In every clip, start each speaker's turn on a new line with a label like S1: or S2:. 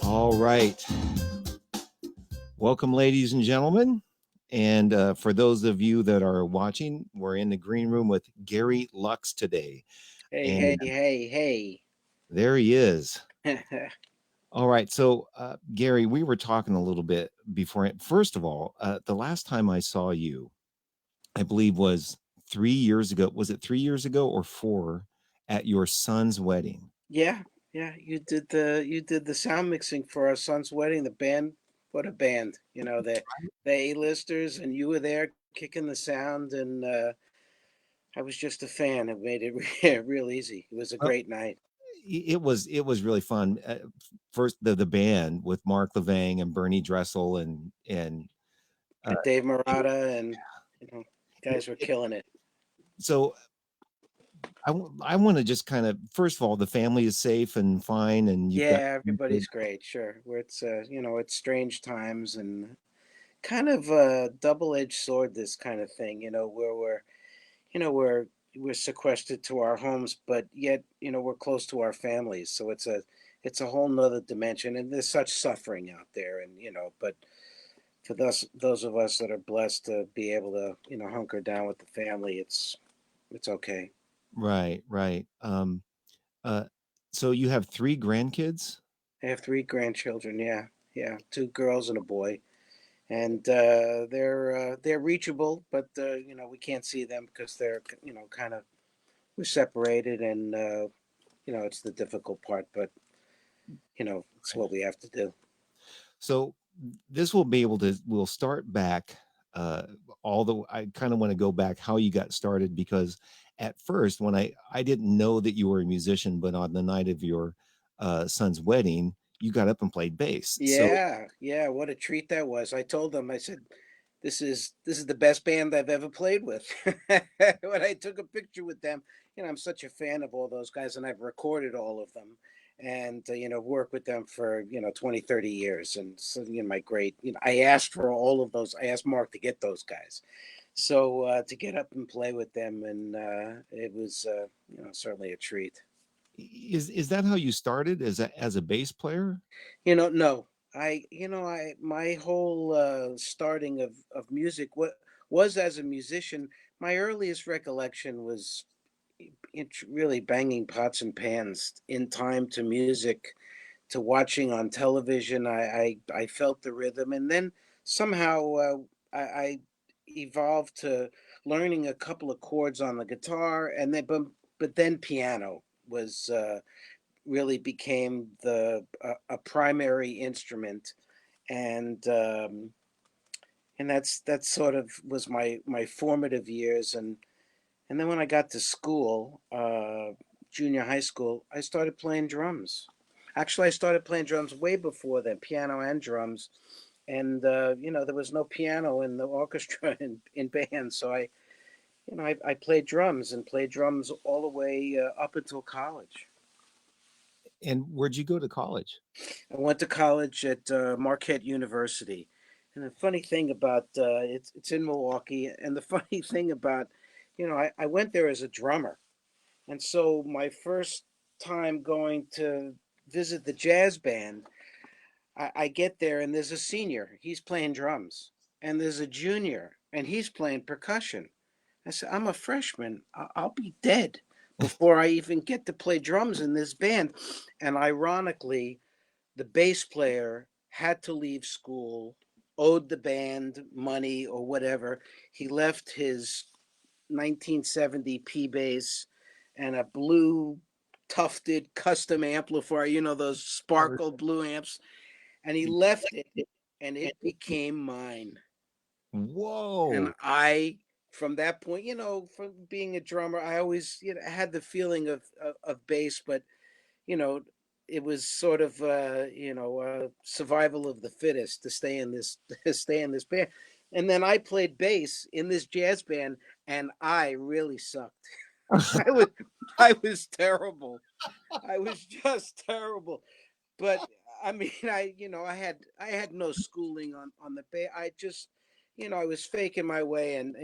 S1: All right. Welcome, ladies and gentlemen. And for those of you that are watching, we're in the green room with Gary Lux today.
S2: Hey,
S1: And
S2: hey,
S1: there he is.
S2: hey.
S1: All right. So, Gary, we were talking a little bit before. First of all, the last time I saw you, I believe was 3 years ago. Was it 3 years ago or four at your son's wedding?
S2: Yeah, yeah, you did the sound mixing for our son's wedding, the band. What a band. The A-listers, and you were there kicking the sound, and I was just a fan. It made it real easy. It was a great night.
S1: It was really fun. First, the band with Mark Levang and Bernie Dressel and uh,
S2: And Dave Murata, and you know,
S1: it,
S2: guys were
S1: it,
S2: killing it.
S1: so I want to just kind of first of all, the family is safe and fine, and you've got
S2: Yeah, everybody's great, sure. Where it's strange times, and kind of a double-edged sword, this kind of thing, where you know we're we're sequestered to our homes, but yet we're close to our families, so it's a whole nother dimension, and there's such suffering out there, and but for those of us that are blessed to be able to hunker down with the family, it's okay.
S1: right, right. Uh, so you have three grandkids.
S2: I have three grandchildren. Yeah, yeah, two girls and a boy, and they're reachable, but we can't see them because they're kind of, we're separated, and it's the difficult part, but it's what we have to do.
S1: So this will be able to. We'll start back. Uh, Although I kind of want to go back how you got started because at first when I didn't know that you were a musician, but on the night of your son's wedding, you got up and played bass. So
S2: Yeah, yeah, what a treat that was. I told them, I said, this is the best band I've ever played with. When I took a picture with them, I'm such a fan of all those guys, and I've recorded all of them, and worked with them for 20, 30 years. And so my great, I asked for all of those. I asked Mark to get those guys. So to get up and play with them, and it was certainly a treat.
S1: is that how you started as a bass player?
S2: No, I my whole starting of music, what was as a musician. My earliest recollection was really banging pots and pans in time to music, to watching on television. I felt the rhythm, and then somehow I evolved to learning a couple of chords on the guitar, and but then piano was really became a primary instrument, and that's sort of was my formative years, and then when I got to school, junior high school, I started playing drums. Actually, I started playing drums way before then, piano and drums. And there was no piano in the orchestra in band, so I played drums, and played drums all the way up until college.
S1: And where'd you go to college?
S2: I went to college at Marquette University, and the funny thing about it's in Milwaukee, and the funny thing about, I went there as a drummer, and so my first time going to visit the jazz band, I get there, and there's a senior, he's playing drums, and there's a junior, and he's playing percussion. I said, I'm a freshman. I'll be dead before I even get to play drums in this band. And ironically, the bass player had to leave school, owed the band money or whatever. He left his 1970 P bass and a blue tufted custom amplifier, those sparkle blue amps, and he left it, and it became mine. And
S1: Whoa.
S2: from that point, from being a drummer, I always had the feeling of bass, but you know, it was sort of survival of the fittest to stay in this to stay in this band. And then I played bass in this jazz band, and I really sucked. I was I was terrible. I was just terrible. But I mean, I had no schooling on the bass. I just, I was faking my way, and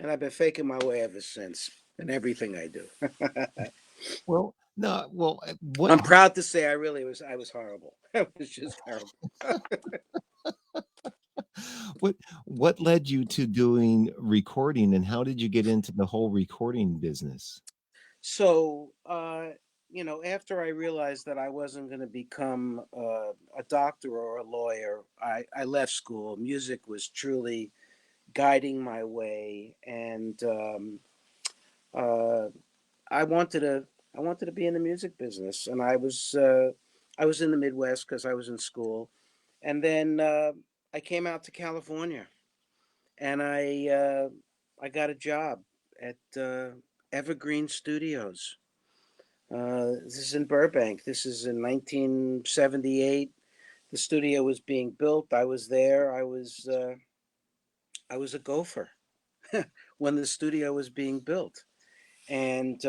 S2: I've been faking my way ever since in everything I do.
S1: Well, No, well, what
S2: I'm proud to say I was horrible. I was just terrible.
S1: what what led you to doing recording, and how did you get into the whole recording business?
S2: So, after I realized that I wasn't going to become a doctor or a lawyer, I left school. Music was truly guiding my way, and uh, I wanted to I wanted to be in the music business, and I was in the Midwest because I was in school, and then I came out to California, and I got a job at Evergreen Studios. This is in Burbank. This is in 1978. The studio was being built. I was there. I was a gopher when the studio was being built. And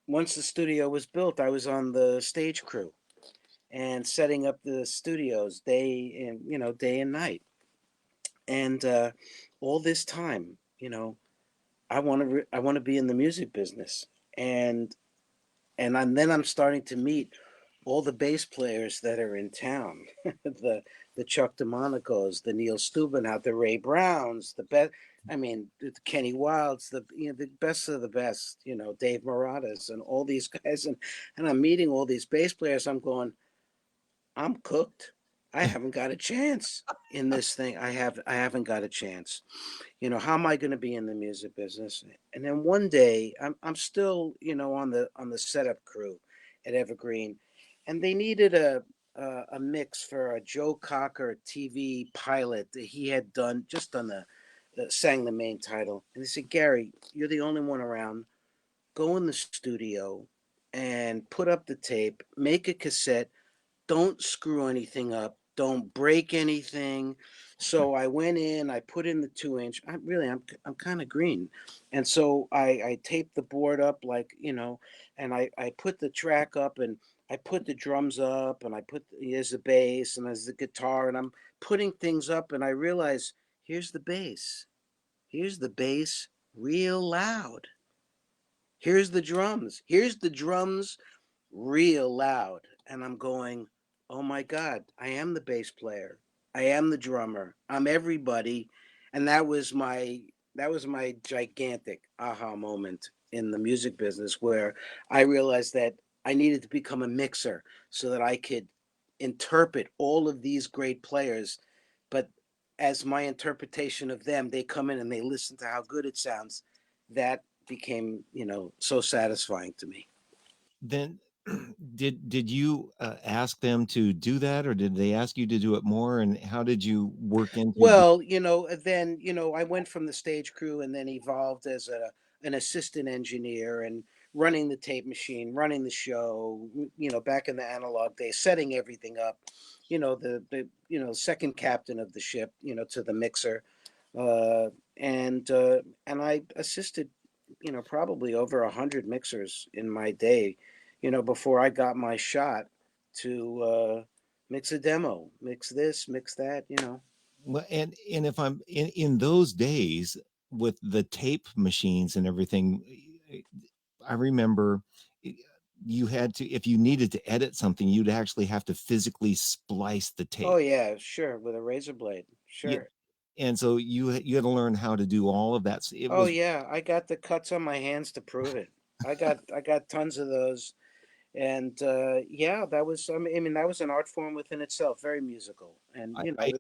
S2: once the studio was built, I was on the stage crew and setting up the studios day and night. And all this time, I want to be in the music business. And then I'm starting to meet all the bass players that are in town, the Chuck DeMonicos, the Neil Stubbenhout, the Ray Browns, the best. I mean, the Kenny Wilds, the best of the best. Dave Maradas, and all these guys, and I'm meeting all these bass players. I'm going, I'm cooked. I haven't got a chance in this thing. I haven't got a chance. How am I going to be in the music business? And then one day, I'm still, on the setup crew at Evergreen, and they needed a mix for a Joe Cocker TV pilot that he had done sang the main title. And they said, Gary, you're the only one around. Go in the studio and put up the tape, make a cassette, don't screw anything up, don't break anything. So I went in, I put in the 2 inch. I'm kind of green, and so I taped the board up, and I put the track up, and I put the drums up, and I put there's the bass and there's the guitar, and I'm putting things up, and I realize here's the bass real loud. Here's the drums real loud. And I'm going, oh my God, I am the bass player. I am the drummer. I'm everybody. And that was my gigantic aha moment in the music business, where I realized that I needed to become a mixer so that I could interpret all of these great players. But as my interpretation of them, they come in and they listen to how good it sounds. That became, so satisfying to me.
S1: Then did you ask them to do that, or did they ask you to do it more? And how did you work into
S2: Well, then, I went from the stage crew and then evolved as an assistant engineer and running the tape machine, running the show, back in the analog days, setting everything up, second captain of the ship, to the mixer. Uh, and I assisted, probably over 100 mixers in my day, before I got my shot to mix a demo, mix this, mix that.
S1: Well, and if I'm in those days with the tape machines and everything, eh, I remember eh, you had to, if you needed to edit something, you'd actually have to physically splice the
S2: Oh
S1: tape.
S2: yeah, sure, with a razor blade.
S1: Yeah,
S2: Sure.
S1: and so you had to learn how to do all of that. It
S2: Oh
S1: was
S2: yeah, I got the cuts on my hands to prove it. I got tons of those. And yeah, that was I mean that was an art form within itself, very musical and
S1: I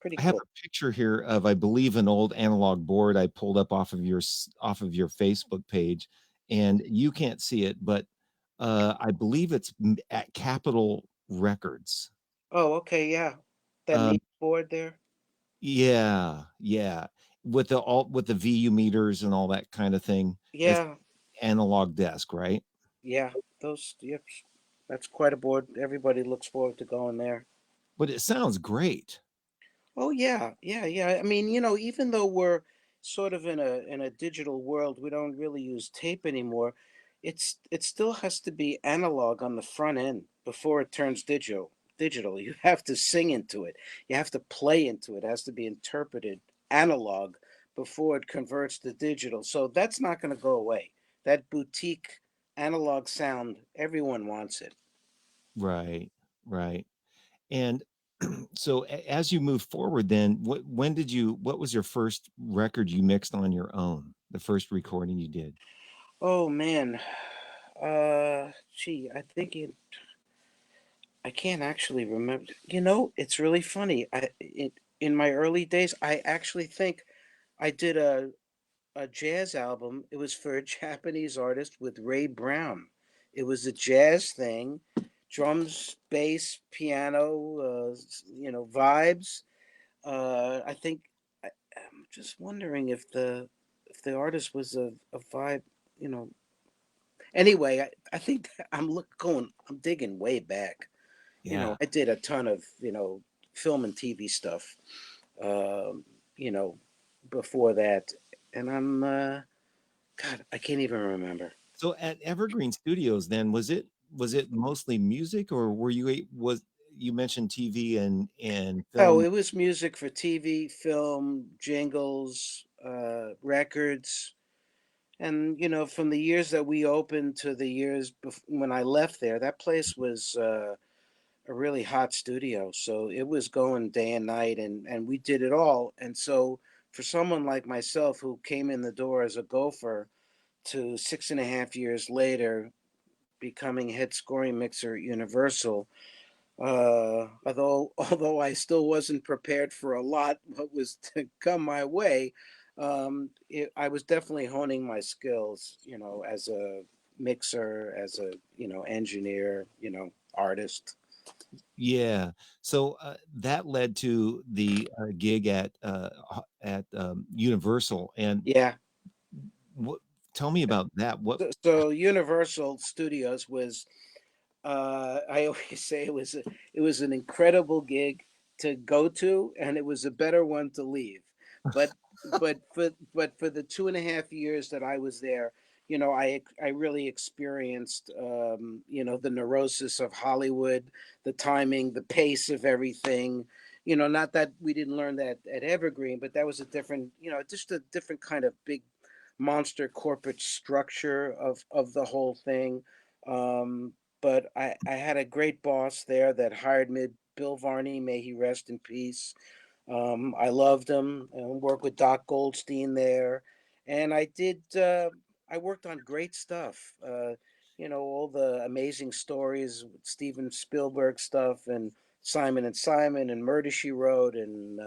S2: pretty
S1: I have
S2: cool.
S1: a picture here of, I believe, an old analog board I pulled up off of off of your Facebook page, and you can't see it, but I believe it's at Capitol Records.
S2: Oh, okay, yeah. That
S1: Um,
S2: neat board there.
S1: yeah, yeah, with the all with the VU meters and all that kind of thing. That's
S2: Yeah,
S1: analog desk, right?
S2: yeah. Those yep. That's quite a board. Everybody looks forward to going there.
S1: But it sounds great.
S2: Oh yeah, yeah, yeah. I mean, even though we're sort of in a digital world, we don't really use tape anymore. It still has to be analog on the front end before it turns digital. Digital. You have to sing into it. You have to play into it. It has to be interpreted analog before it converts to digital. So that's not going to go away. That boutique analog sound, everyone wants it.
S1: Right, right. And so as you move forward then, what was your first record you mixed on your own? The first recording you did?
S2: Oh man, gee, I can't actually remember. It's really funny. In my early days, I actually think I did a jazz album. It was for a Japanese artist with Ray Brown. It was a jazz thing, drums, bass, piano, vibes. I think I'm just wondering if the artist was a vibe. You know. Anyway, I think I'm digging way back.
S1: Yeah.
S2: I did a ton of film and TV stuff. Um, you know, before that, and God, I can't even remember.
S1: So at Evergreen Studios then, was it mostly music or were you a was you mentioned TV and
S2: Oh,
S1: film.
S2: it was music for TV, film, jingles, records. And, from the years that we opened to the years when I left there, that place was a really hot studio. So it was going day and night, and we did it all. And so for someone like myself who came in the door as a gopher to 6.5 years later becoming head scoring mixer at Universal, although I still wasn't prepared for a lot what was to come my way, I was definitely honing my skills, as a mixer, as a engineer, artist.
S1: Yeah. So that led to the gig at Universal. And
S2: Yeah.
S1: what tell me about that. What
S2: So Universal Studios was, I always say it was an incredible gig to go to, and it was a better one to leave. But but for the 2.5 years that I was there, I really experienced the neurosis of Hollywood, the timing, the pace of everything. Not that we didn't learn that at Evergreen, but that was a different, just a different kind of big monster corporate structure of the whole thing. Um, but I had a great boss there that hired me, Bill Varney, may he rest in peace. I loved him and worked with Doc Goldstein there, and I worked on great stuff. All the amazing stories, with Steven Spielberg stuff, and Simon and Simon, and Murder She Wrote, and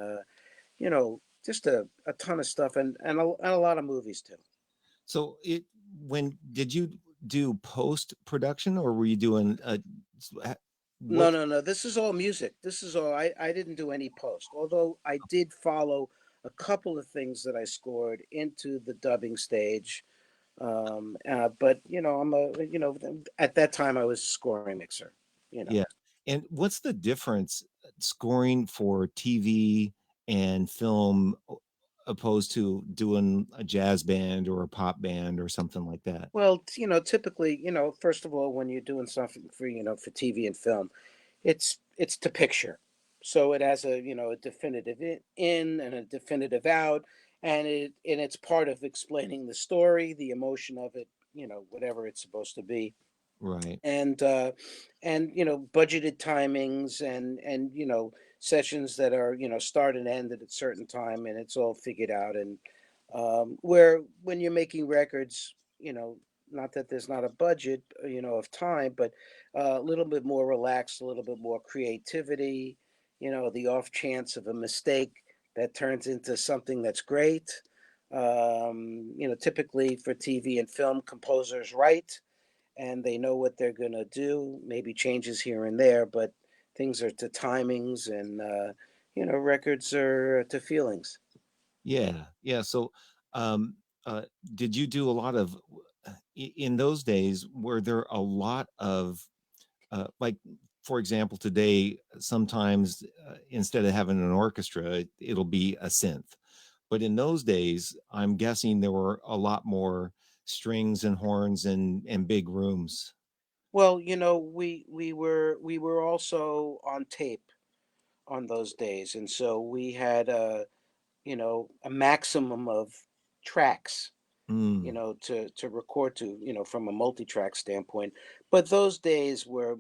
S2: just a ton of stuff, and a lot of movies too.
S1: so it when did you do post production or were you doing
S2: No,
S1: what
S2: no, no. This is all music. This is all. I didn't do any post, although I did follow a couple of things that I scored into the dubbing stage. But at that time I was a scoring mixer. You know.
S1: yeah. And what's the difference scoring for TV and film opposed to doing a jazz band or a pop band or something like that?
S2: Well, typically, first of all, when you're doing something for for TV and film, it's to picture, so it has a definitive in and a definitive out, and it's part of explaining the story, the emotion of it, whatever it's supposed to be,
S1: Right.
S2: and budgeted timings, and sessions that are start and end at a certain time, and it's all figured out. And where when you're making records, not that there's not a budget, of time, but a little bit more relaxed, a little bit more creativity, the off chance of a mistake that turns into something that's great. Typically for TV and film, composers write and they know what they're going to do, maybe changes here and there, but things are to timings, and records are to feelings.
S1: Yeah. Yeah. So um uh did you do a lot of in those days were there a lot of like for example today sometimes instead of having an orchestra it'll be a synth, but in those days I'm guessing there were a lot more strings and horns and big rooms.
S2: Well, we were also on tape on those days, and so we had a maximum of tracks.
S1: Mm,
S2: to record to, from a multi-track standpoint. But those days were,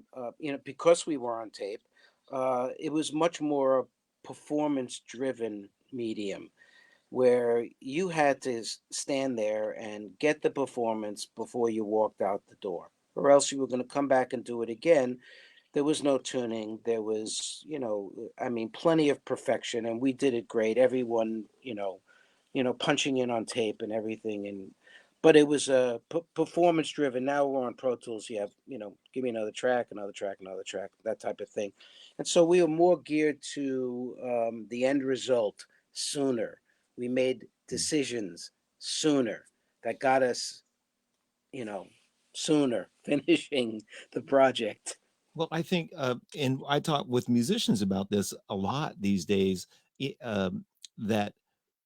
S2: because we were on tape, it was much more a performance-driven medium where you had to stand there and get the performance before you walked out the door, or else you were going to come back and do it again. There was no tuning. There was, I mean, plenty of perfection, and we did it great. Everyone, punching in on tape and everything, and but it was performance driven. Now we're on Pro Tools. You have, give me another track, another track, another track, that type of thing, and so we were more geared to the end result sooner. We made
S1: mm.
S2: decisions sooner that got us, you know, sooner finishing the project.
S1: Well, I think, and I talk with musicians about this a lot these days, that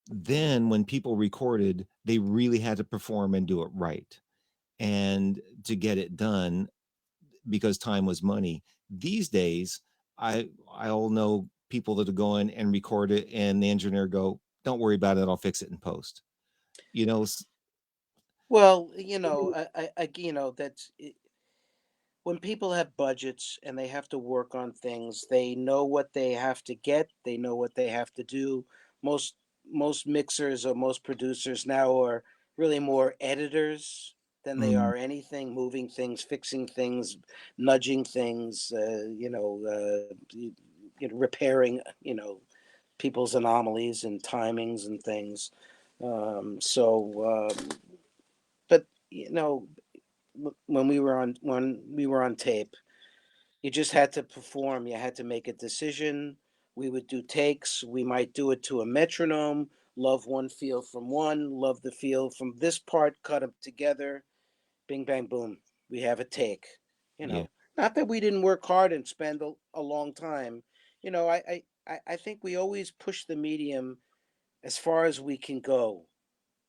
S1: then when people recorded, they really had to perform and do it right. And to get it done because time was money. These days, I all know people that are going and record it, and the engineer go, "Don't worry about it. I'll fix it in post." You know,
S2: Well, that's when people have budgets and they have to work on things, they know what they have to get, they know what they have to do. Most mixers or most producers now are really more editors than they
S1: mm,
S2: are anything, moving things, fixing things, nudging things, repairing, people's anomalies and timings and things. But when we were on tape, you just had to perform. You had to make a decision. We would do takes. We might do it to a metronome. Love one feel from one. Love the feel from this part. Cut them together. Bing bang boom. We have a take. You
S1: yeah,
S2: know, not that we didn't work hard and spend a long time. I think we always push the medium as far as we can go.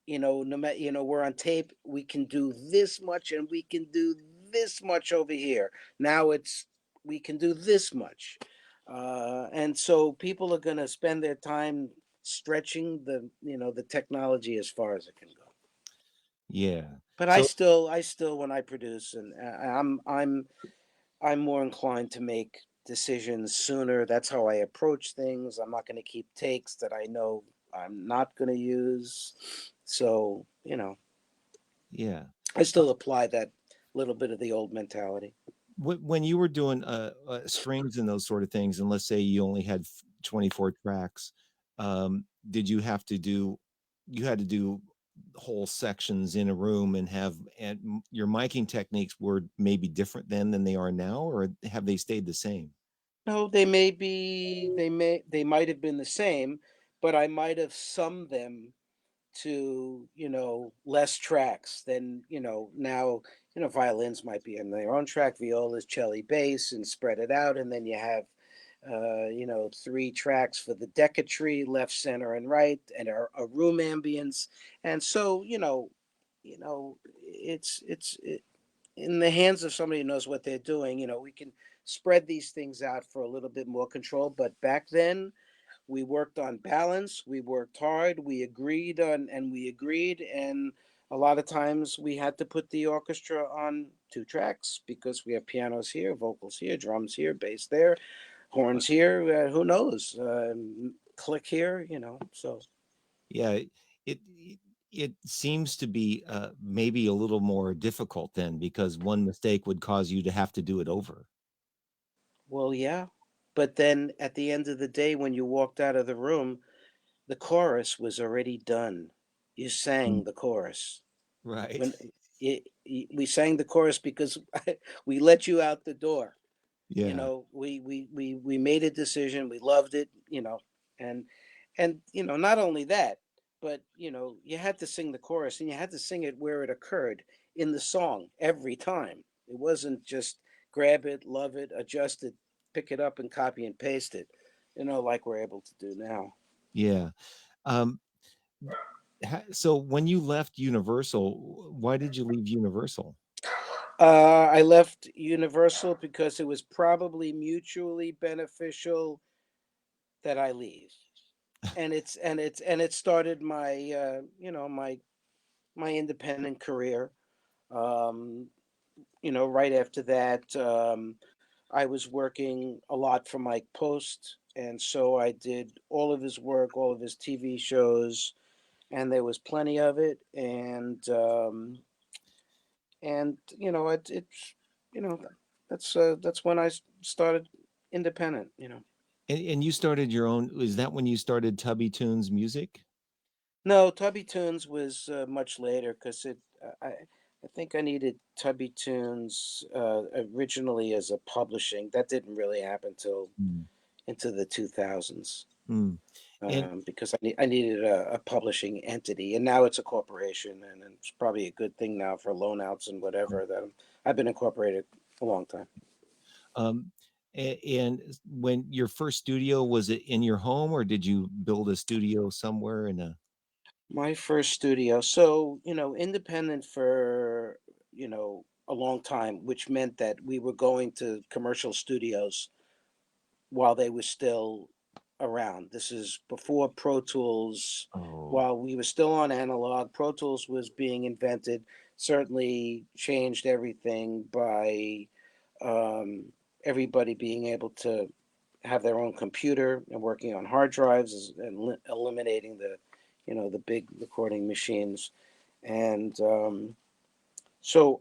S2: No matter, we're on tape, we can do this much and we can do this much over here. Now it's we can do this much. And so people are going to spend their time stretching the technology as far as it can go.
S1: yeah.
S2: But I
S1: So
S2: still I still when I produce, and I'm more inclined to make decisions sooner. That's how I approach things. I'm not going to keep takes that I know I'm not going to use. So,
S1: yeah,
S2: I still apply that little bit of the old mentality.
S1: when you were doing strings and those sort of things, and let's say you only had 24 tracks, did you have to do? You had to do whole sections in a room and your miking techniques were maybe different then than they are now, or have they stayed the same?
S2: No, they might have been the same, but I might have summed them to, less tracks than, now, violins might be in their own track, violas, cello, bass, and spread it out. And then you have, three tracks for the decatry, left, center, and right, and a room ambience. And so, it's in the hands of somebody who knows what they're doing. We can spread these things out for a little bit more control. But back then, we worked on balance, we worked hard, and a lot of times we had to put the orchestra on two tracks because we have pianos here, vocals here, drums here, bass there,
S1: Right.
S2: horns here. Who knows? Click here, So
S1: Yeah, it it seems to be maybe a little more difficult then because one mistake would cause you to have to do it over.
S2: well, yeah. But then at the end of the day, when you walked out of the room, the chorus was already done. You
S1: Mm,
S2: sang the chorus.
S1: right.
S2: When we sang the chorus because we let you out the door.
S1: Yeah.
S2: We made a decision. We loved it. And not only that, but you had to sing the chorus and you had to sing it where it occurred in the song every time. It wasn't just grab it, love it, adjust it, pick it up, and copy and paste it. Like we're able to do now.
S1: Yeah. Um, so when you left Universal, why did you leave Universal?
S2: I left Universal because it was probably mutually beneficial that I leave, and it started my my independent career. Um, right after that, I was working a lot for Mike Post, and so I did all of his work, all of his TV shows, and there was plenty of it. And it's you know that's when started independent.
S1: And you started your own, is that when you started Tubby Tunes Music?
S2: No, Tubby Tunes was much later because I think I needed Tubby Tunes originally as a publishing. That didn't really happen till
S1: Mm.
S2: into the 2000s.
S1: Mm. And
S2: Because I needed a publishing entity, and now it's a corporation, and it's probably a good thing now for loan outs and whatever that I've been incorporated a long time.
S1: um and when your first studio, was it in your home or did you build a studio somewhere in a
S2: My first studio, so independent for a long time, which meant that we were going to commercial studios while they were still around. This is before Pro Tools.
S1: oh
S2: While we were still on analog, Pro Tools was being invented. Certainly changed everything by um, everybody being able to have their own computer and working on hard drives and eliminating the big recording machines. And so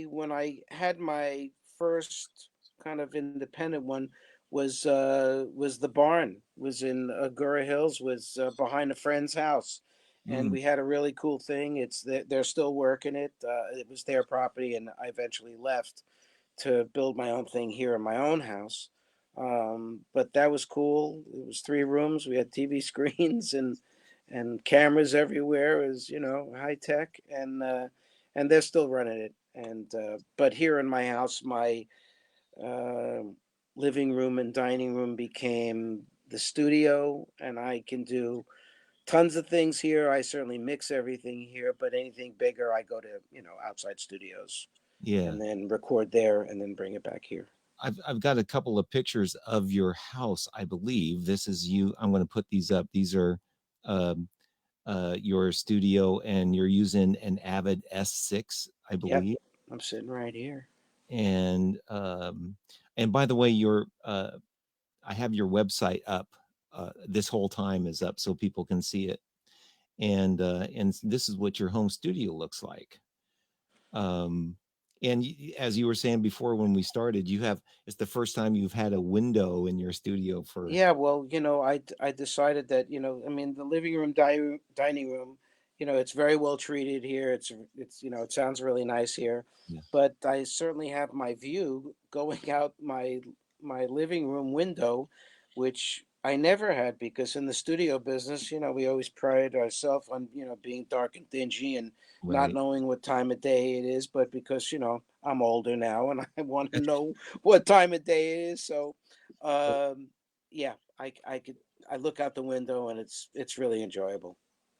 S2: when I had my first kind of independent one was the barn was in Agoura Hills, was behind a friend's house, and
S1: mm,
S2: we had a really cool thing. They're still working it. It was their property, and I eventually left to build my own thing here in my own house. But that was cool. It was 3 rooms. We had TV screens and cameras everywhere. It was high tech, and they're still running it. And but here in my house, my uh, living room and dining room became the studio, and I can do tons of things here. I certainly mix everything here, but anything bigger, I go to outside studios
S1: yeah.
S2: and then record there and then bring it back here.
S1: I've got a couple of pictures of your house, I believe. This is you. I'm going to put these up. These are um your studio, and you're using an Avid S6, I
S2: Yep,
S1: believe.
S2: I'm sitting right here.
S1: And and by the way, your I have your website up. This whole time is up so people can see it. And this is what your home studio looks like. Um, and as you were saying before when we started, it's the first time you've had a window in your studio for
S2: Yeah, well, I decided that, I mean, the living room, dining room, it's very well treated here. It sounds really nice here,
S1: yeah.
S2: but I certainly have my view going out my living room window, which I never had because in the studio business, we always pride ourselves on, being dark and dingy and not
S1: Right.
S2: knowing what time of day it is, but because, I'm older now and I want to know what time of day it is. So, um yeah, I look out the window and it's really enjoyable.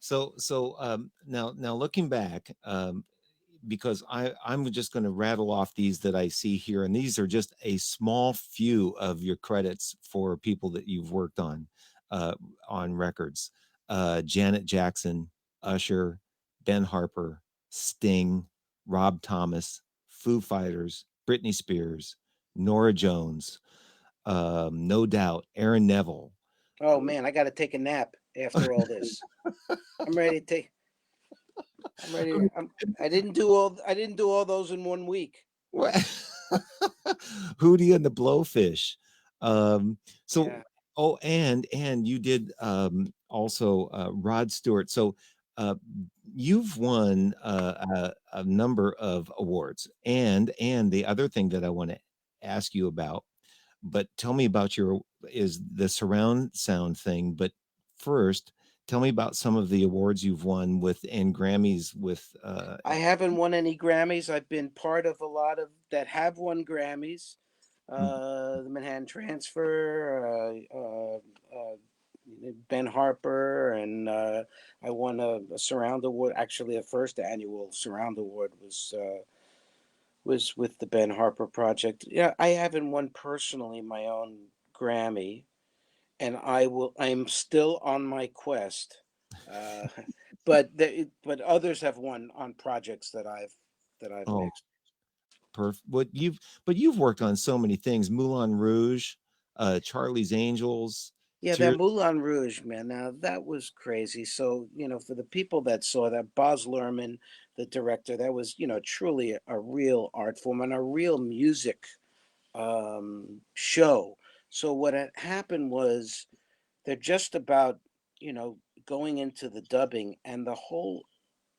S1: Now looking back, because I'm just going to rattle off these that I see here, and these are just a small few of your credits for people that you've worked uh, on records. Janet Jackson, Usher, Ben Harper, Sting, Rob Thomas, Foo Fighters, Britney Spears, Nora Jones, No Doubt, Aaron Neville.
S2: Oh man, I got to take a nap after all this. I'm ready to take. I'm ready. I didn't do all those in 1 week.
S1: What? Hootie and the Blowfish. Um, so,
S2: Yeah.
S1: oh, and you did also Rod Stewart. So, uh, you've won a number of awards, and the other thing that I want to ask you about, but tell me about your is the surround sound thing. But first, tell me about some of the awards you've won with and Grammys with.
S2: I haven't won any Grammys. I've been part of a lot of that have won Grammys. The Manhattan Transfer, Ben Harper, and I won a Surround Award. Actually, a first annual Surround Award was with the Ben Harper Project. Yeah, I haven't won personally my own Grammy, and I'm still on my quest. Uh, but others have won on projects that I've
S1: Oh,
S2: mixed.
S1: perfect. But you've worked on so many things. Moulin Rouge, Charlie's Angels,
S2: Yeah, that
S1: Tears.
S2: Moulin Rouge, man. Now that was crazy. So, for the people that saw that, Boz Luhrmann, the director, that was, truly a real art form and a real music show. So what had happened was they're just about, you know, going into the dubbing, and the whole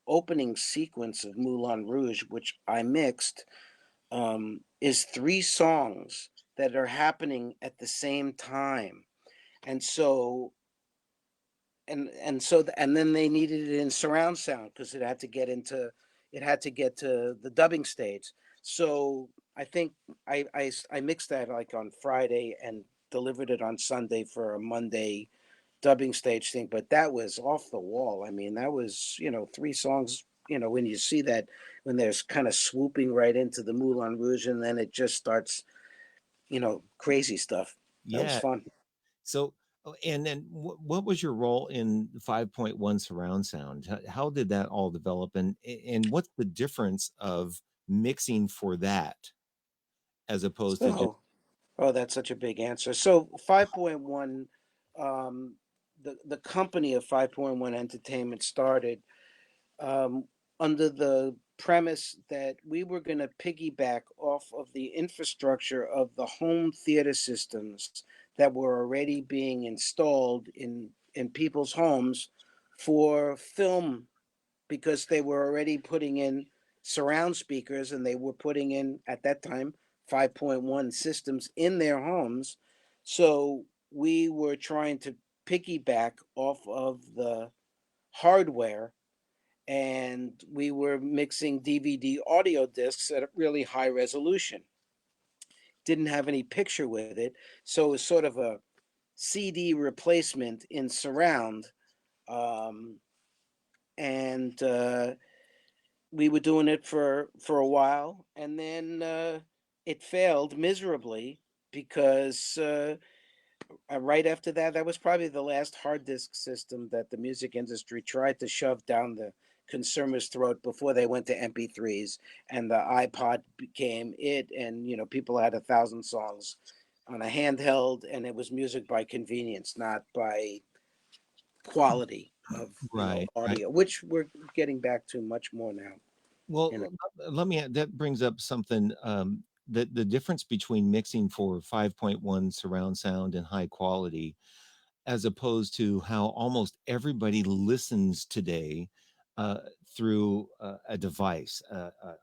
S2: opening sequence of Moulin Rouge, which I mixed, is three songs that are happening at the same time. And so and then they needed it in surround sound because it had to get to the dubbing stage. So I think I mixed that like on Friday and delivered it on Sunday for a Monday dubbing stage thing. But that was off the wall. I mean, that was, three songs. When you see that, when there's kind of swooping right into the Moulin Rouge, and then it just starts, crazy stuff. That was
S1: Yeah.
S2: fun.
S1: So, and then what was your role in 5.1 surround sound? How did that all develop? And what's the difference of mixing for that as opposed to just,
S2: So, oh, that's such a big answer. So 5.1, um, the company of 5.1 Entertainment started um, under the premise that we were going to piggyback off of the infrastructure of the home theater systems that were already being installed in people's homes for film, because they were already putting in surround speakers, and they were putting in, at that time, 5.1 systems in their homes. So we were trying to piggyback off of the hardware, and we were mixing DVD audio discs at a really high resolution. Didn't have any picture with it. So it was sort of a CD replacement in surround. Um, and we were doing it for a while, and then it failed miserably because right after that, that was probably the last hard disk system that the music industry tried to shove down the consumer's throat before they went to MP3s, and the iPod became it, and people had 1,000 songs on a handheld, and it was music by convenience, not by quality of
S1: right, right.
S2: audio, which we're getting back to much more now. You know.
S1: Well, let me, that brings up something, the difference between mixing for 5.1 surround sound and high quality as opposed to how almost everybody listens today uh, through a device,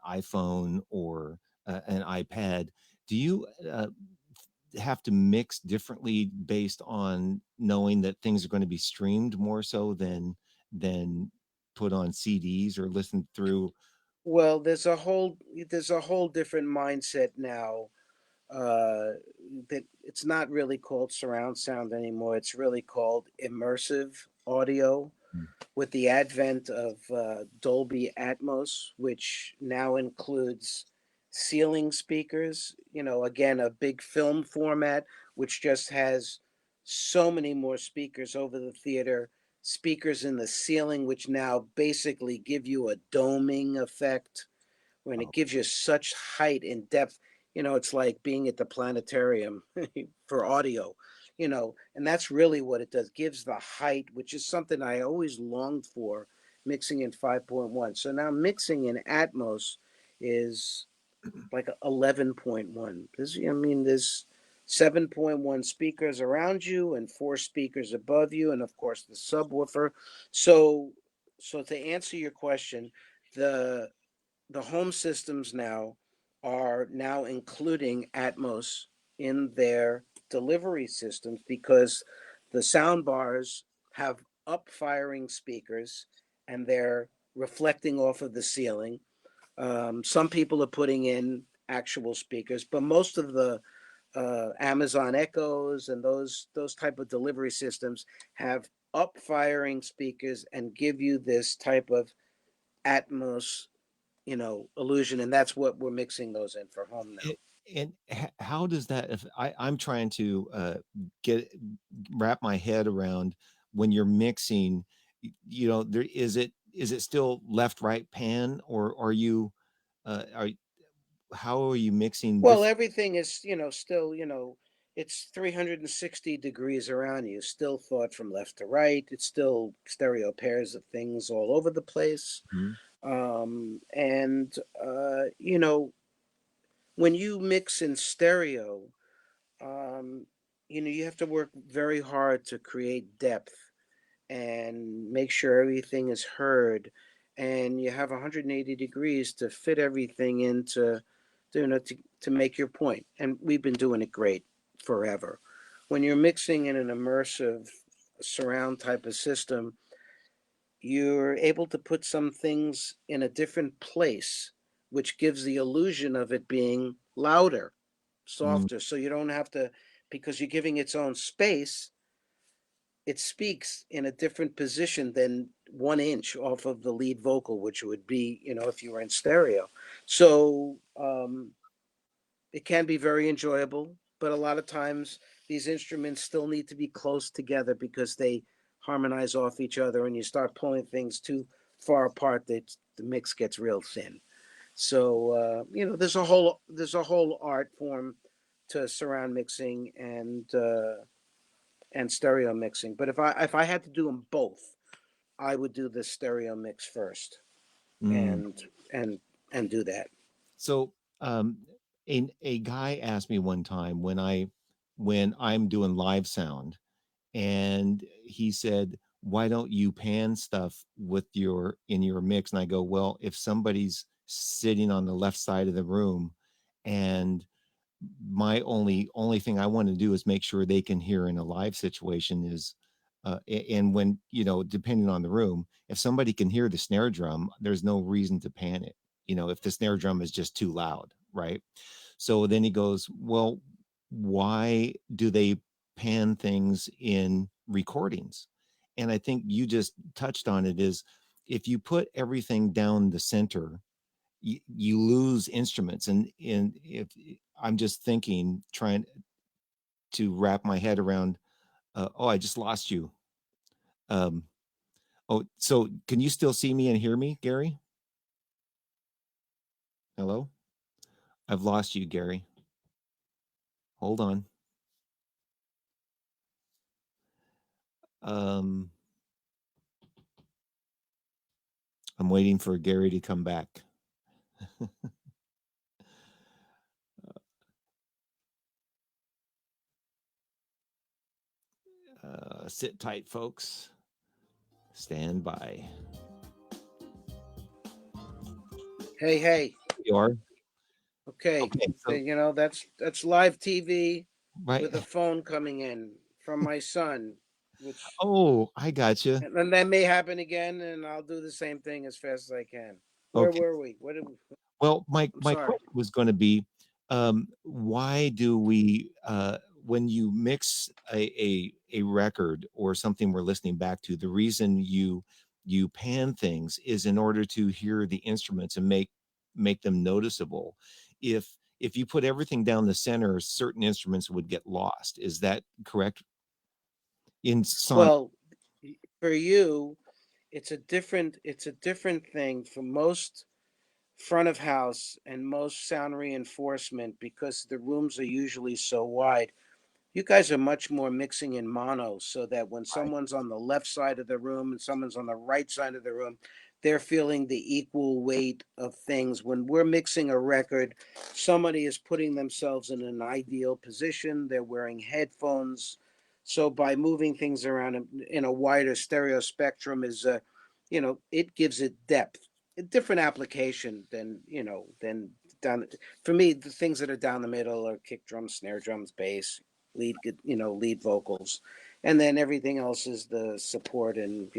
S1: iPhone or an iPad. Do you have to mix differently based on knowing that things are going to be streamed more so than put on CDs or listened through?
S2: Well, there's a whole different mindset now, uh, that it's not really called surround sound anymore. It's really called immersive audio, with the advent of Dolby Atmos, which now includes ceiling speakers. Again, a big film format, which just has so many more speakers over the theater, speakers in the ceiling, which now basically give you a doming effect when it gives you such height and depth. It's like being at the planetarium for audio, and that's really what it does. Gives the height, which is something I always longed for, mixing in 5.1. So now mixing in Atmos is like 11.1. There's 7.1 speakers around you and four speakers above you, and of course the subwoofer. So, so to answer your question, the the home systems now are now including Atmos in their delivery systems, because the sound bars have up firing speakers, and they're reflecting off of the ceiling. Some people are putting in actual speakers, but most of the Amazon Echoes and those type of delivery systems have up firing speakers and give you this type of Atmos, illusion, and that's what we're mixing those in for home now.
S1: It, and how does that, if I'm trying to get wrap my head around when you're mixing, you know, there is it still left right pan, or are you are how are you mixing
S2: Well,
S1: different?
S2: everything is, still, it's 360 degrees around you, still thought from left to right. It's still stereo pairs of things all over the place.
S1: Mhm.
S2: And, when you mix in stereo, um, you have to work very hard to create depth and make sure everything is heard. And you have 180 degrees to fit everything into, to make your point. And we've been doing it great forever. When you're mixing in an immersive surround type of system, you're able to put some things in a different place, which gives the illusion of it being louder,
S1: Mm,
S2: softer. So you don't have to, because you're giving its own space, it speaks in a different position than 1 inch off of the lead vocal, which would be, if you were in stereo. So it can be very enjoyable, but a lot of times these instruments still need to be close together because they harmonize off each other, and you start pulling things too far apart that the mix gets real thin. So there's a whole art form to surround mixing and stereo mixing. But if I had to do them both, I would do the stereo mix first
S1: mm.
S2: and and and do that.
S1: So, a guy asked me one time when I'm doing live sound, and he said, "Why don't you pan stuff with your in your mix?" And I go, "Well, if somebody's sitting on the left side of the room, and my only thing I want to do is make sure they can hear in a live situation is and when, you know, depending on the room, if somebody can hear the snare drum, there's no reason to pan it, you know, if the snare drum is just too loud, right? So then he goes, well, why do they pan things in recordings? And I think you just touched on it, is if you put everything down the center, you lose instruments. And if I'm just thinking, trying to wrap my head around, oh, I just lost you. Um, oh, so can you still see me and hear me, Gary? Hello? I've lost you, Gary. Hold on. Um, I'm waiting for Gary to come back. Sit tight, folks. Stand by.
S2: Hey, hey,
S1: You are
S2: okay.
S1: okay. So
S2: That's live TV
S1: right.
S2: with a phone coming in from my son, which
S1: Oh, I got you.
S2: and then that may happen again, and I'll do the same thing as fast as I can. Where
S1: Okay.
S2: were we? What did we,
S1: Well,
S2: I'm
S1: my
S2: sorry.
S1: question was going to be, why do we, when you mix a record or something we're listening back to, the reason you pan things is in order to hear the instruments and make them noticeable. If you put everything down the center, certain instruments would get lost. Is that correct? In sonic,
S2: Well, for you, it's a different thing for most front of house and most sound reinforcement because the rooms are usually so wide. You guys are much more mixing in mono so that when
S1: right?
S2: someone's on the left side of the room and someone's on the right side of the room, they're feeling the equal weight of things. When we're mixing a record, somebody is putting themselves in an ideal position. They're wearing headphones. So by moving things around in a wider stereo spectrum it gives it depth, a different application than down. For me, the things that are down the middle are kick drums, snare drums, bass, lead vocals, and then everything else is the support and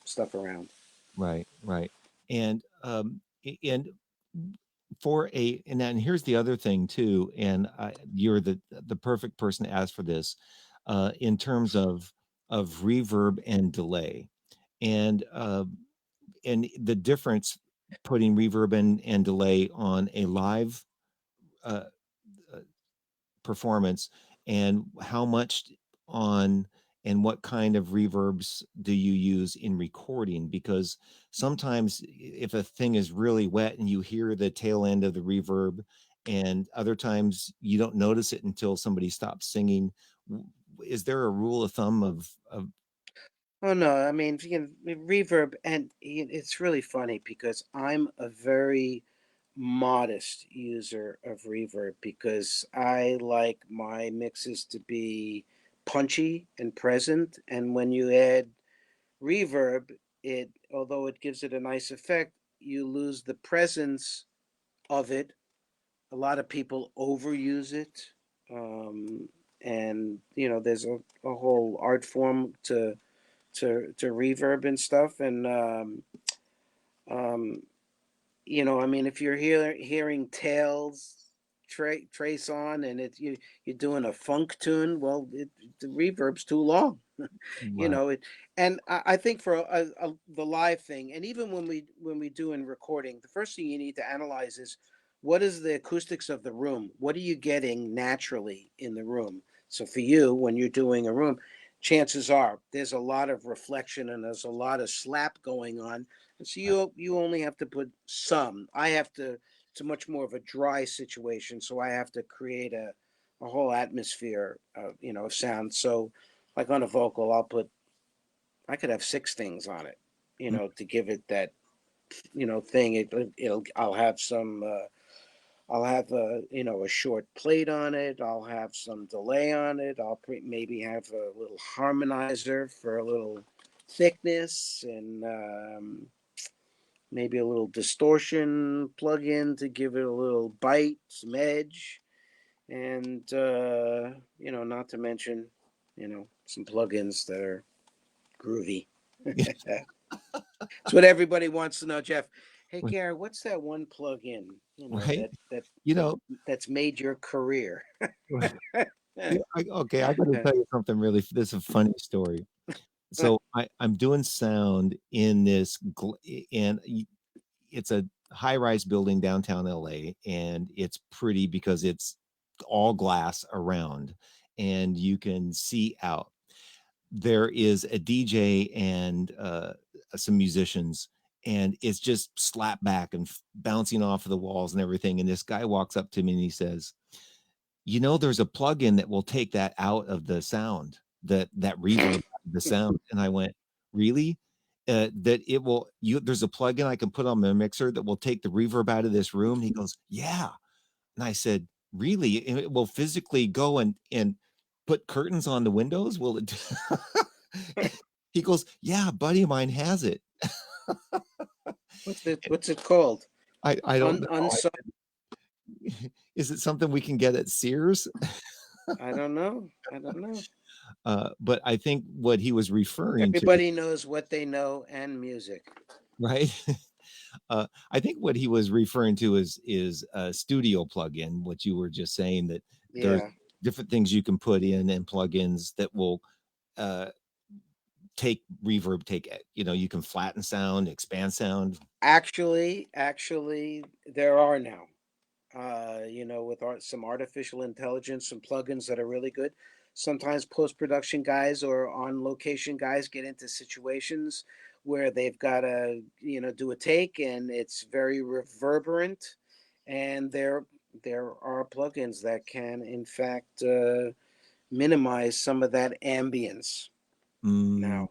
S2: stuff around.
S1: Right, right. And and for a and then here's the other thing too, and you're the perfect person to ask for this, in terms of reverb and delay, and the difference putting reverb and delay on a live uh, uh, performance, and how much on and what kind of reverbs do you use in recording? Because sometimes if a thing is really wet and you hear the tail end of the reverb, and other times you don't notice it until somebody stops singing. Is there a rule of thumb of
S2: Oh no, I mean, reverb, and it's really funny because I'm a very modest user of reverb because I like my mixes to be punchy and present, and when you add reverb, it although it gives it a nice effect, you lose the presence of it. A lot of people overuse it, um, and there's a whole art form to reverb and stuff. And um, I mean, if you're hearing tails trace on, and you're doing a funk tune, well, the reverb's too long. you
S1: right?
S2: know it, and I think for the live thing, and even when we do in recording, the first thing you need to analyze is what is the acoustics of the room. What are you getting naturally in the room? So for you, when you're doing a room, chances are there's a lot of reflection and there's a lot of slap going on, and so
S1: Right.
S2: you only have to put some. I have to. It's a much more of a dry situation, so I have to create a whole atmosphere of of sound. So, like on a vocal, I could have six things on it,
S1: Mm,
S2: to give it that thing. It'll I'll have some. I'll have a short plate on it. I'll have some delay on it. Maybe have a little harmonizer for a little thickness, and maybe a little distortion plug-in to give it a little bite, some edge, and not to mention, some plugins that are groovy.
S1: yeah,
S2: That's what everybody wants to know, Jeff. Hey,
S1: right.
S2: Gary, what's that one plug-in,
S1: Right?
S2: that
S1: You know,
S2: that's made your career?
S1: right. Yeah, okay, I gotta tell you something really. This is a funny story. So I'm doing sound in this, and it's a high-rise building downtown LA, and it's pretty because it's all glass around, and you can see out. There is a DJ and some musicians, and it's just slap back and bouncing off of the walls and everything. And this guy walks up to me and he says, there's a plugin that will take that out of the sound, that reverb out of the sound. And I went, really? That it will you there's a plugin I can put on my mixer that will take the reverb out of this room? And he goes, yeah. And I said, really? And it will physically go and put curtains on the windows? Will it? He goes, yeah, a buddy of mine has it.
S2: What's it called?
S1: I don't know.
S2: Unsung.
S1: Is it something we can get at Sears?
S2: I don't know. I don't know.
S1: But I think what he was referring to,
S2: Everybody knows what they know and music.
S1: right? I think what he was referring to is a studio plugin. What you were just saying, that there's
S2: Yeah.
S1: different things you can put in and plugins that will uh, take reverb, you can flatten sound, expand sound.
S2: Actually, there are now. With some artificial intelligence, some plugins that are really good. Sometimes post production guys or on location guys get into situations where they've got to, do a take, and it's very reverberant. And there are plugins that can, in fact, minimize some of that ambience.
S1: Mm.
S2: Now,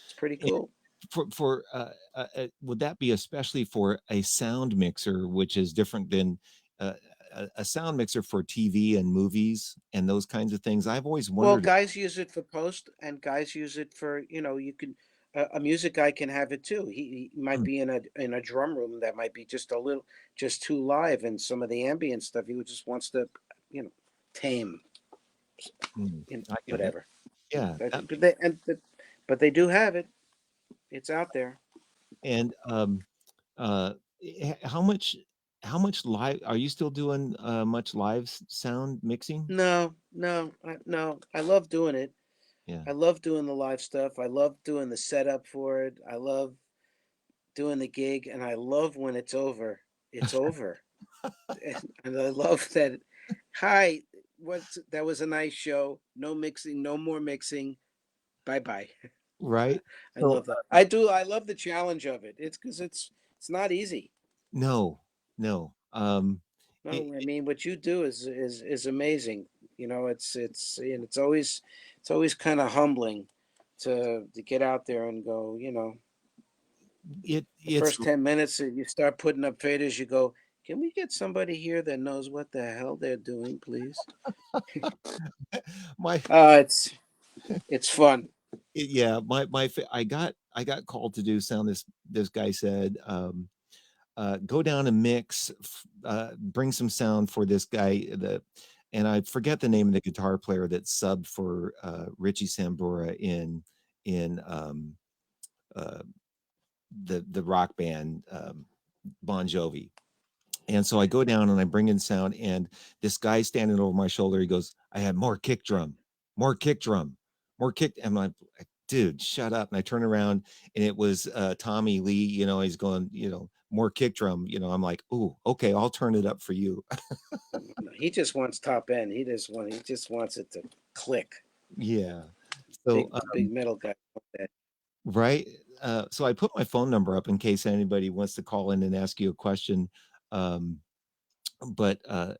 S2: it's pretty
S1: And
S2: cool.
S1: would that be especially for a sound mixer, which is different than uh, a sound mixer for TV and movies and those kinds of things? I've always
S2: Well,
S1: wondered.
S2: guys use it for post, and guys use it for you can. A music guy can have it too. He might
S1: Mm,
S2: be in a drum room that might be just a little just too live, and some of the ambient stuff he just wants to, you know, tame,
S1: I get it.
S2: whatever.
S1: Yeah, that
S2: But they do have it. It's out there.
S1: and uh, how much live are you still doing? Much live sound mixing?
S2: No, no, no. I love doing it.
S1: Yeah.
S2: I love doing the live stuff. I love doing the setup for it. I love doing the gig, and I love when it's over. It's over. And I love that. Hi, that was a nice show. No mixing, no more mixing. bye bye.
S1: right?
S2: I
S1: So
S2: love that. I do. I love the challenge of it. It's because it's not easy.
S1: no, no.
S2: No, I mean what you do is amazing. You know, it's and it's always kind of humbling to get out there and go. You know, the
S1: it's
S2: first 10 minutes that you start putting up faders, you go, can we get somebody here that knows what the hell they're doing, please?
S1: my
S2: It's fun.
S1: yeah, I got called to do sound. This guy said, go down and mix, bring some sound for this guy. And I forget the name of the guitar player that subbed for Richie Sambora in uh, the rock band Bon Jovi. And so I go down and I bring in sound, and this guy standing over my shoulder, he goes, I had more kick drum, more kick drum, more kick. And I'm like, dude, shut up. And I turn around and it was Tommy Lee, he's going, more kick drum. I'm like, oh, okay, I'll turn it up for you.
S2: No, he just wants top end. He just wants it to click.
S1: Yeah. So,
S2: The big metal guy.
S1: right. So I put my phone number up in case anybody wants to call in and ask you a question. Um, but uh,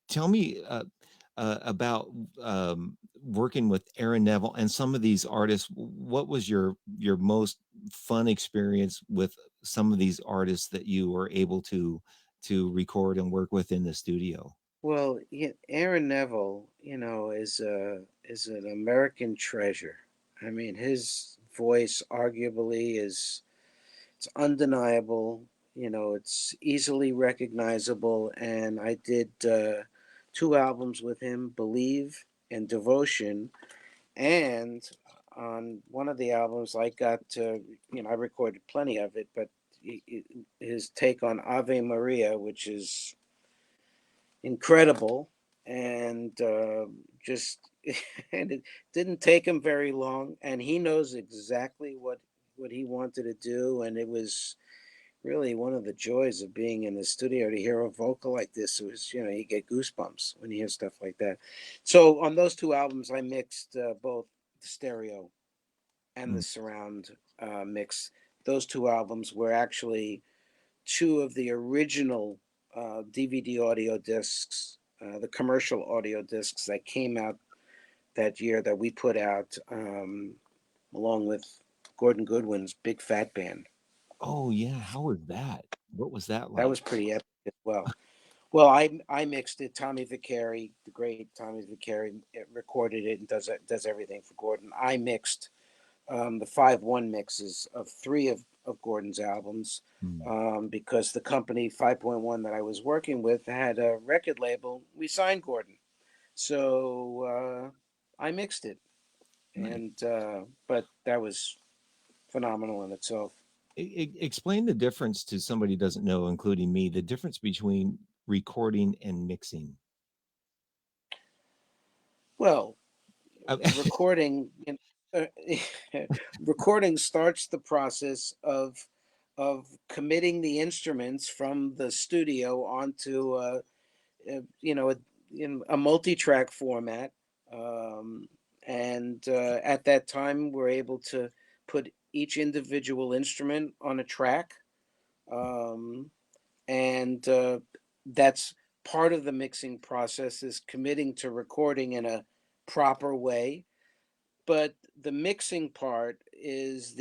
S1: tell me about working with Aaron Neville and some of these artists. What was your most fun experience with some of these artists that you were able to record and work with in the studio?
S2: Well, Aaron Neville, is an American treasure. I mean, his voice arguably is it's undeniable. You know, it's easily recognizable. And I did two albums with him, Believe and Devotion. And on one of the albums, I got to, I recorded plenty of it, but his take on Ave Maria, which is incredible, and just and it didn't take him very long, and he knows exactly what he wanted to do, and it was really one of the joys of being in the studio to hear a vocal like this. It was, you get goosebumps when you hear stuff like that. So on those two albums, I mixed both the stereo and the
S1: Mm.
S2: surround mix. Those two albums were actually two of the original DVD audio discs, the commercial audio discs that came out that year that we put out along with Gordon Goodwin's Big Fat Band.
S1: Oh yeah, how was that? What was that
S2: That
S1: like?
S2: was pretty epic as well. Well, I mixed it. Tommy Vicari, the great Tommy Vicari, recorded it and does everything for Gordon. I mixed the 5-1 mixes of three of Gordon's albums
S1: Hmm.
S2: because the company 5.1 that I was working with had a record label. We signed Gordon. So I mixed it.
S1: Nice.
S2: And but that was phenomenal in itself.
S1: Explain the difference to somebody who doesn't know, including me, the difference between recording and mixing.
S2: Well,
S1: Uh,
S2: recording recording starts the process of committing the instruments from the studio onto in a multi-track format, um, and at that time we're able to put each individual instrument on a track, um, and that's part of the mixing process is committing to recording in a proper way. But the mixing part is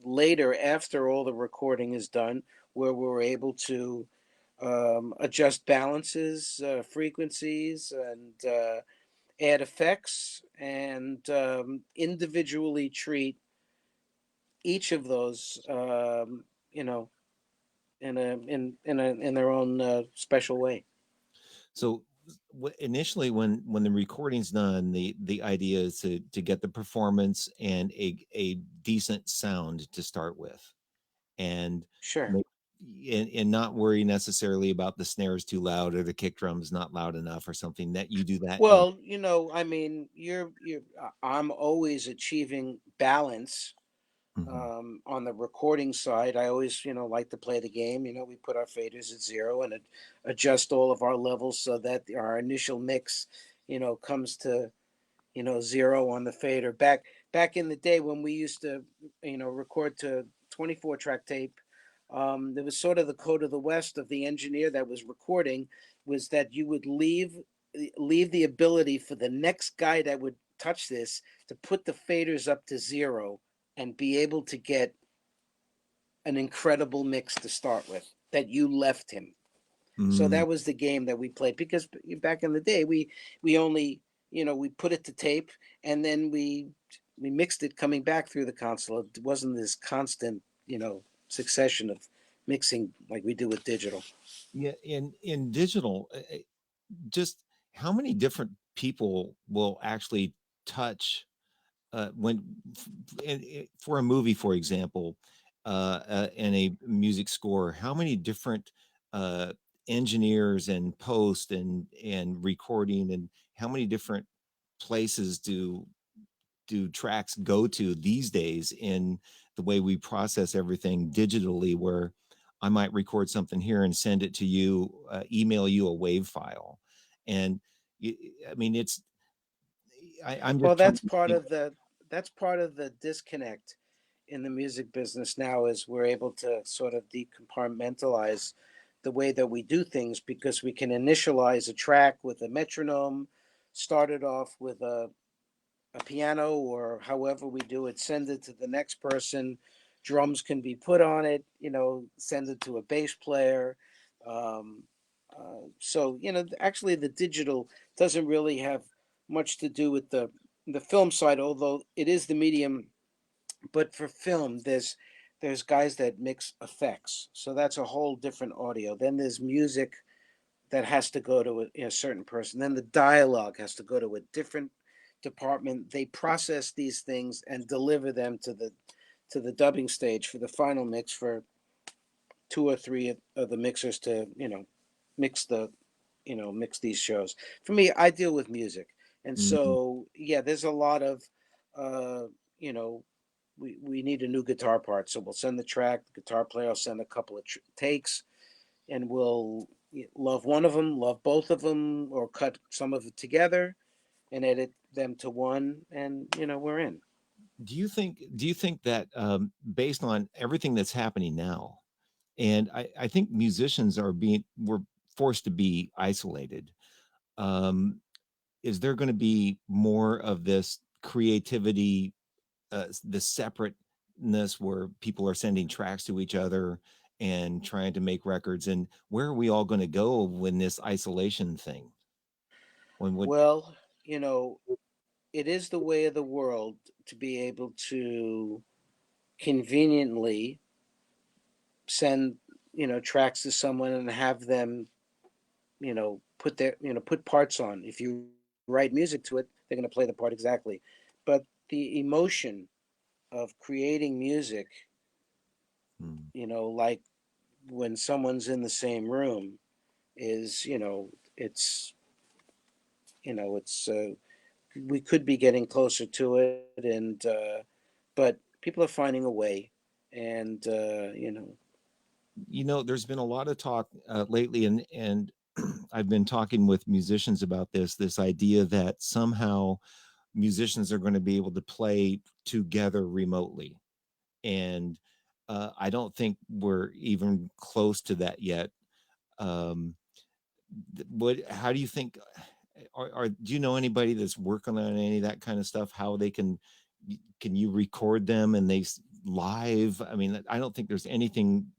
S2: later after all the recording is done, where we're able to adjust balances, frequencies, and add effects, and individually treat each of those, you know, in their own special way.
S1: so initially, when the recording's done, the idea is to get the performance and a decent sound to start with, and
S2: Sure.
S1: ma- and not worry necessarily about the snares too loud or the kick drums not loud enough or something, that you do that in.
S2: Well, I mean, I'm always achieving balance
S1: Mhm.
S2: on the recording side. I always, like to play the game. We put our faders at zero and adjust all of our levels so that our initial mix, comes to, zero on the fader. Back in the day when we used to, record to 24 track tape, there was sort of the code of the West of the engineer that was recording was that you would leave the ability for the next guy that would touch this to put the faders up to zero and be able to get an incredible mix to start with that you left him. So
S1: Mm,
S2: that was the game that we played because back in the day we only we put it to tape and then we mixed it coming back through the console. It wasn't this constant succession of mixing like we do with digital.
S1: yeah, in digital, just how many different people will actually touch when for a movie, for example, and a music score, how many different uh, engineers and post and recording, and how many different places do tracks go to these days in the way we process everything digitally, where I might record something here and send it to you, email you a wave file. And I mean, I'm
S2: Well,
S1: just trying to think.
S2: that's part of the disconnect in the music business now is we're able to sort of decompartmentalize the way that we do things because we can initialize a track with a metronome, start it off with a piano or however we do it, send it to the next person. Drums can be put on it, send it to a bass player. Um, so, actually, the digital doesn't really have much to do with the film side, although it is the medium. But for film, there's guys that mix effects, so that's a whole different audio. Then there's music that has to go to a certain person. Then the dialogue has to go to a different department. They process these things and deliver them to the dubbing stage for the final mix for two or three of the mixers to mix mix these shows. For me, I deal with music, and
S1: Mhm.
S2: so yeah, there's a lot of uh, you know we need a new guitar part, so we'll send the track. The guitar player will send a couple of takes and we'll love one of them, love both of them, or cut some of it together and edit them to one, and we're in.
S1: Do you think that based on everything that's happening now, and I think musicians we're forced to be isolated. Um, is there going to be more of this creativity, the separateness where people are sending tracks to each other and trying to make records? And where are we all going to go when this isolation thing? When would
S2: Well, you know, it is the way of the world to be able to conveniently send tracks to someone and have them put parts on. If you write music to it, they're going to play the part exactly. But the emotion of creating music,
S1: Hmm.
S2: like when someone's in the same room, is it's we could be getting closer to it, and but people are finding a way, and
S1: There's been a lot of talk lately, and I've been talking with musicians about this idea that somehow musicians are going to be able to play together remotely, and I don't think we're even close to that yet. Um, what? How do you think? Do you know anybody that's working on any of that kind of stuff? How they can you record them and live? I mean, I don't think there's anything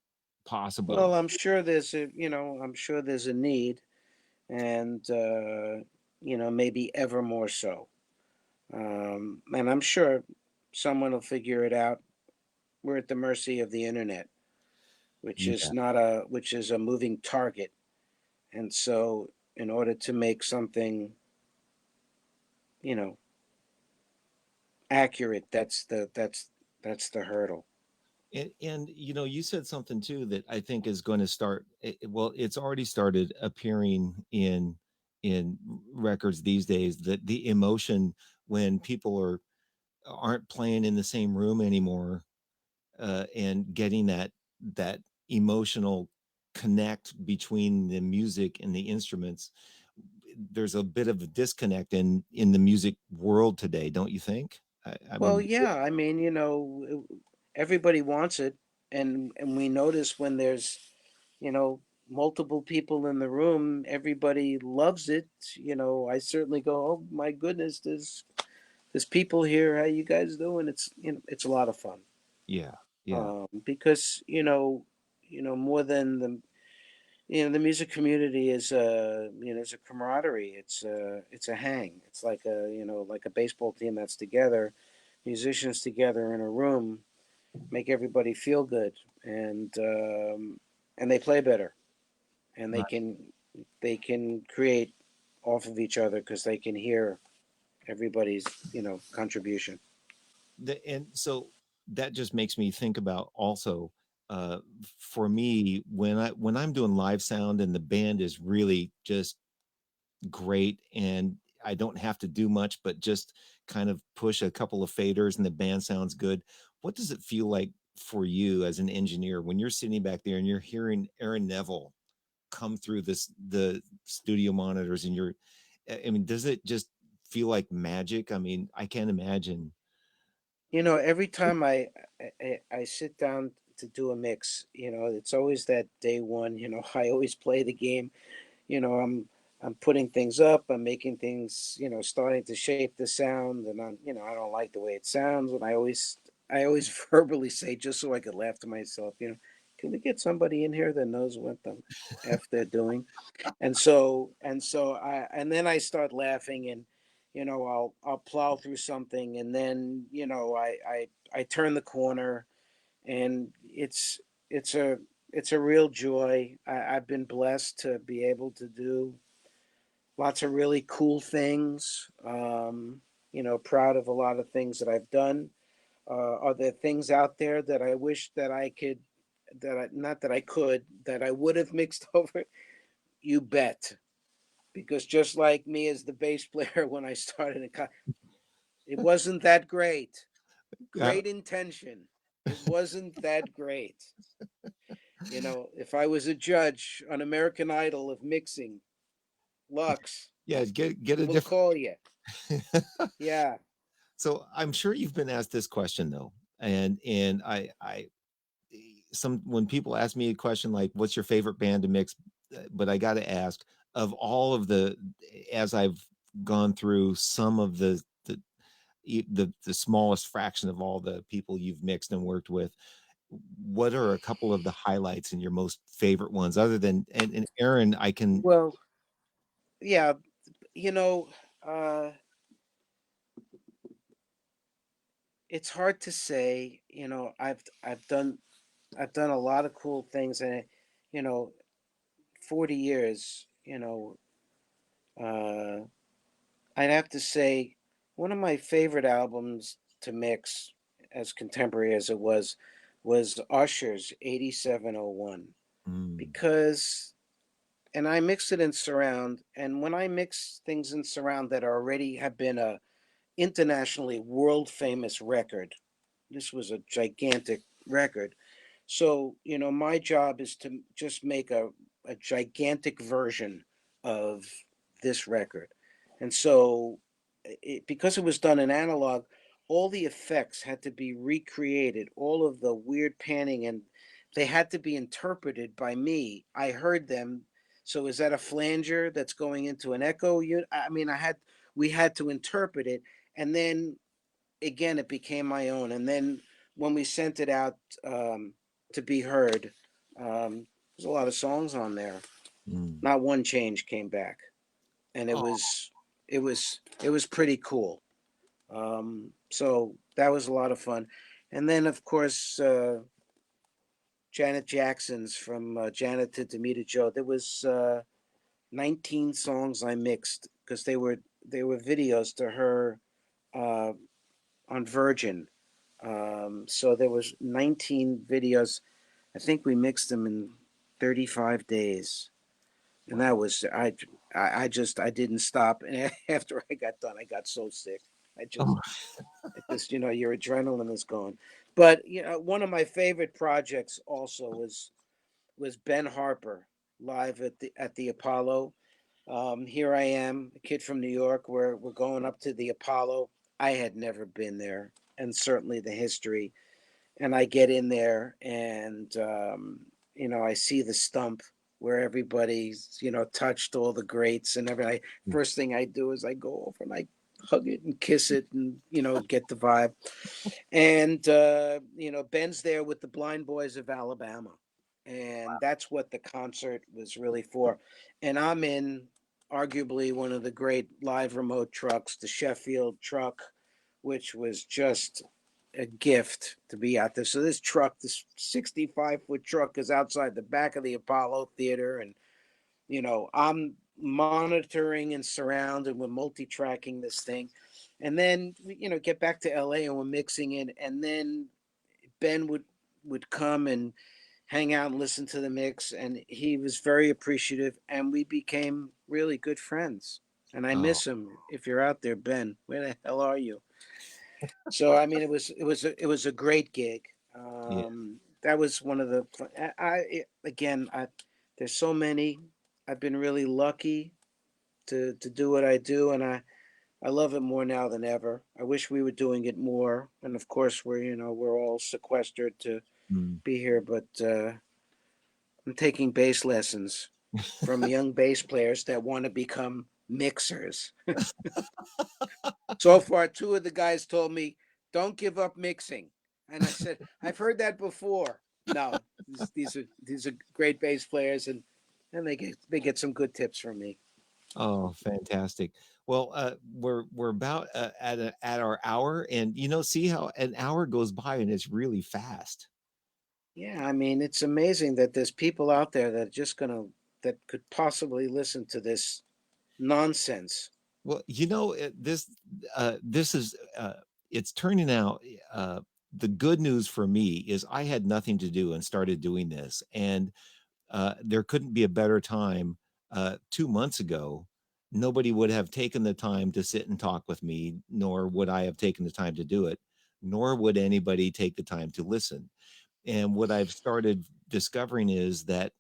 S1: possible.
S2: well, I'm sure there's a need, and maybe ever more so. And I'm sure someone will figure it out. We're at the mercy of the internet,
S1: Yeah.
S2: which is a moving target. And so, in order to make something, you know, accurate, that's the hurdle.
S1: And you said something too that I think is going to start. Well, it's already started appearing in records these days. That the emotion when people aren't playing in the same room anymore, and getting that emotional connect between the music and the instruments. there's a bit of a disconnect in the music world today, don't you think? I
S2: Well,
S1: mean,
S2: yeah, I mean, everybody wants it, and we notice when there's, you know, multiple people in the room, everybody loves it. I certainly go, "Oh my goodness, there's people here. How you guys doing?" It's a lot of fun.
S1: yeah, yeah,
S2: Because more than the music community is it's a camaraderie. It's a hang. It's like a baseball team that's together, musicians together in a room, make everybody feel good, and they play better, and they
S1: right.
S2: can create off of each other because they can hear everybody's contribution.
S1: And so that just makes me think about also, uh, for me, when I'm doing live sound and the band is really just great, and I don't have to do much but just kind of push a couple of faders and the band sounds good. What does it feel like for you as an engineer when you're sitting back there and you're hearing Aaron Neville come through the studio monitors, and I mean, does it just feel like magic? I mean, I can't imagine.
S2: Every time I sit down to do a mix, it's always that day one. I always play the game. I'm putting things up. I'm making things. Starting to shape the sound, and I don't like the way it sounds. And I always verbally say, just so I could laugh to myself. Can we get somebody in here that knows what the f they're doing? And then I start laughing, and I'll plow through something, and then I turn the corner, and it's a real joy. I've been blessed to be able to do lots of really cool things. Proud of a lot of things that I've done. Are there things out there that I wish that I could, not that I could, that I would have mixed over? You bet. Because just like me as the bass player when I started it wasn't that great.
S1: uh,
S2: Great intention. It wasn't that great. If I was a judge on American Idol of mixing, Lux,
S1: yeah, get a
S2: we'll
S1: different.
S2: call you. Yeah.
S1: So I'm sure you've been asked this question though, and some when people ask me a question like, "What's your favorite band to mix?" But I got to ask, of all of the, as I've gone through some of the smallest fraction of all the people you've mixed and worked with, what are a couple of the highlights and your most favorite ones, other than and Aaron, I can.
S2: Well, yeah, you know, uh, it's hard to say. I've done a lot of cool things, and you know, 40 years. Uh, I'd have to say one of my favorite albums to mix, as contemporary as it was Usher's 8701.
S1: Mm,
S2: Because, and I mixed it in surround, and when I mix things in surround that already have been a internationally world famous record, this was a gigantic record. So, my job is to just make a gigantic version of this record. And so, because it was done in analog, all the effects had to be recreated, all of the weird panning, and they had to be interpreted by me. I heard them. So, is that a flanger that's going into an echo unit? I mean, we had to interpret it. And then again, it became my own. And then when we sent it out to be heard, there's a lot of songs on there.
S1: mm.
S2: Not one change came back, and it
S1: Oh,
S2: was it was pretty cool. So that was a lot of fun. And then of course Janet Jackson's from Janet to Demita Joe. There was 19 songs I mixed because they were videos to her uh, on Virgin. So there was 19 videos. I think we mixed them in 35 days, and
S1: wow.
S2: that was I didn't stop. And after I got done, I got so sick. I just
S1: Oh,
S2: I just your adrenaline is gone. But one of my favorite projects also was Ben Harper live at the Apollo. Here I am, a kid from New York. We're going up to the Apollo. I had never been there, and certainly the history. And I get in there, and I see the stump where everybody's touched all the greats and everything. First thing I do is I go over and I hug it and kiss it, and get the vibe. And Ben's there with the Blind Boys of Alabama, and that's what the concert was really for. And I'm in arguably one of the great live remote trucks, the Sheffield truck, which was just a gift to be out there. So this truck, this 65-foot truck, is outside the back of the Apollo Theater, and I'm monitoring and surrounded. We're multi-tracking this thing, and then get back to LA, and we're mixing it, and then Ben would come and hang out and listen to the mix, and he was very appreciative, and we became really good friends. And I
S1: Oh,
S2: miss him. If you're out there, Ben, where the hell are you? So I mean, it was a great gig.
S1: yeah.
S2: That was one of the. Again, there's so many. I've been really lucky to do what I do, and I love it more now than ever. I wish we were doing it more, and of course we're all sequestered to
S1: Mm.
S2: be here. But I'm taking bass lessons from young bass players that want to become mixers. So far, two of the guys told me, "Don't give up mixing," and I said, "I've heard that before." No, these are great bass players, and they get some good tips from me.
S1: Oh, fantastic. Well, we're about at our hour, and see how an hour goes by, and it's really fast.
S2: Yeah, I mean, it's amazing that there's people out there that could possibly listen to this nonsense.
S1: Well, this is it's turning out. The good news for me is I had nothing to do and started doing this, and there couldn't be a better time. 2 months ago, nobody would have taken the time to sit and talk with me, nor would I have taken the time to do it, nor would anybody take the time to listen. And what I've started discovering is that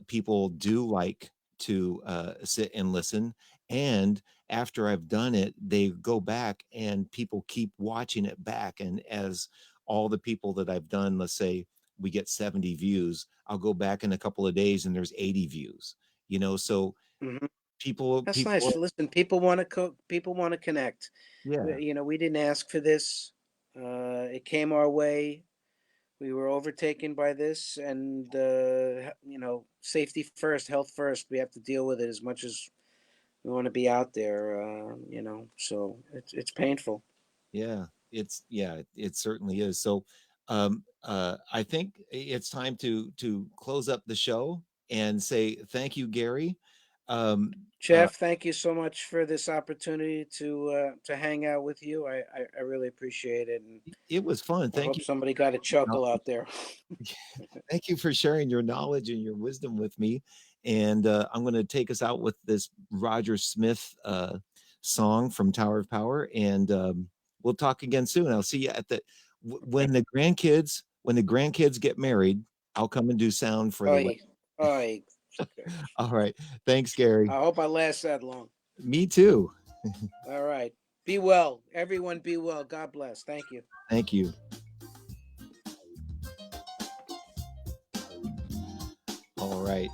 S1: people do like to sit and listen. And after I've done it, they go back and people keep watching it back. And as all the people that I've done, let's say we get 70 views, I'll go back in a couple of days and there's 80 views, so
S2: Mhm. That's
S1: people,
S2: nice. Listen, people want to people want to connect.
S1: yeah,
S2: We didn't ask for this. It came our way. We were overtaken by this, and safety first, health first. We have to deal with it as much as we want to be out there. So it's painful.
S1: yeah, it certainly is. So I think it's time to close up the show and say thank you, Gary. um uh
S2: Jeff, thank you so much for this opportunity to hang out with you. I really appreciate it, and
S1: it was fun.
S2: I
S1: Thank
S2: hope
S1: you.
S2: somebody got a chuckle out there.
S1: Thank you for sharing your knowledge and your wisdom with me. And I'm going to take us out with this Roger Smith song from Tower of Power. And we'll talk again soon. I'll see you at when the grandkids get married. I'll come and do sound for the wedding.
S2: Oi, oi.
S1: All right. Thanks, Gary.
S2: I hope I last that long.
S1: Me too.
S2: All right. Be well. Everyone be well. God bless. Thank you.
S1: Thank you. All right.